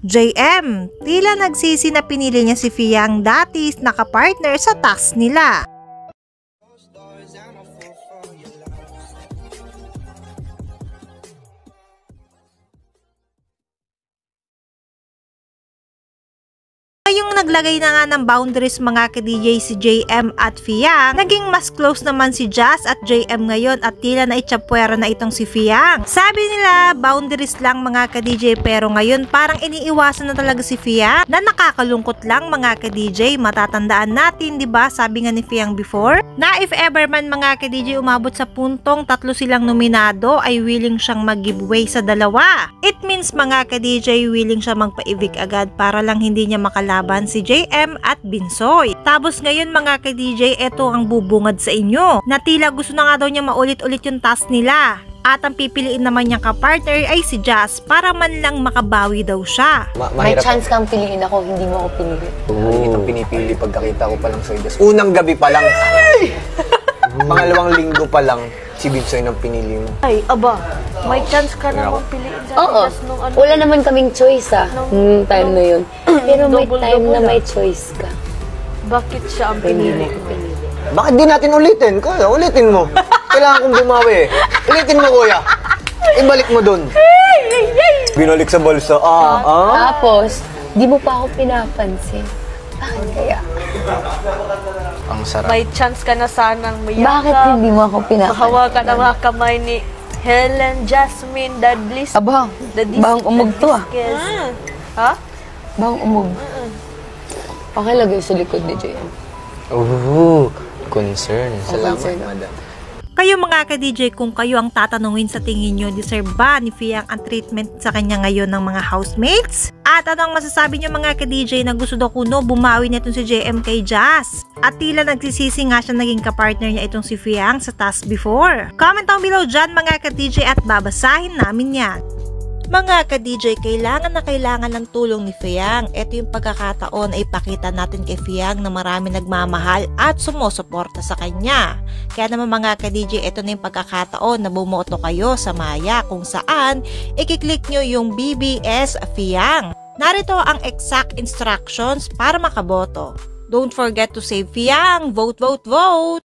JM, tila nagsisi na pinili niya si Fiang dati nakapartner sa task nila. Yung naglagay na nga ng boundaries mga ka-DJ si JM at Fiang, naging mas close naman si Jazz at JM ngayon at tila na itsapwera na itong si Fiang. Sabi nila boundaries lang mga ka-DJ pero ngayon parang iniiwasan na talaga si Fiang na nakakalungkot lang mga ka-DJ. Matatandaan natin 'di ba sabi nga ni Fiang before na if ever man mga ka-DJ umabot sa puntong tatlo silang nominado ay willing siyang mag-giveaway sa dalawa. It means mga ka-DJ willing siya magpa-evict agad para lang hindi niya makalaban si JM at Binsoy. Tapos ngayon mga ka-DJ, eto ang bubungad sa inyo. Na tila gusto na nga daw niya maulit-ulit yung task nila. At ang pipiliin naman niyang kapartner ay si Jazz para man lang makabawi daw siya. May chance kang piliin ako, hindi mo ako pinili. Hindi kitang pinipili pagkakita ko pa lang sa Jazz. Unang gabi pa lang. Pangalawang linggo pa lang, si Binsoy nang pinili mo. Ay, aba, may chance ka namang piliin sa Jazz nung ano. Wala naman kaming choice time na yun. Pero may time na may choice ka. Bakit siya ang pinili? Bakit di natin ulitin? Kuya, ulitin mo. Kailangan kong bumawi. Ulitin mo, kuya. Ibalik mo dun. Binalik sa bulsa. Tapos, di mo pa ako pinapansin. Bakit kaya? Ang sarap. May chance ka na sanang mayakap. Bakit hindi mo ako pinapansin? Mahawakan ang mga kamay ni Helen Jasmine Dadlis. Abang, bang umog to Ha? Bang umog. Pakilagay sa likod ni JM. Concern. Salamat, madam. Kayo mga ka-DJ, kung kayo ang tatanungin sa tingin nyo, deserve ba ni Fiang ang treatment sa kanya ngayon ng mga housemates? At anong masasabi nyo mga ka-DJ na gusto daw kuno bumawi nitong si JM kay Jazz? At tila nagsisisi nga siya naging kapartner niya itong si Fiang sa task before. Comment down below dyan mga ka-DJ at babasahin namin yan. Mga ka-DJ, kailangan na kailangan ng tulong ni Fiang. Ito yung pagkakataon ay ipakita natin kay Fiang na marami nagmamahal at sumusuporta sa kanya. Kaya naman mga ka-DJ, ito na yung pagkakataon na bumoto kayo sa Maya kung saan i-click nyo yung BBS Fiang. Narito ang exact instructions para makaboto. Don't forget to save Fiang! Vote, vote, vote!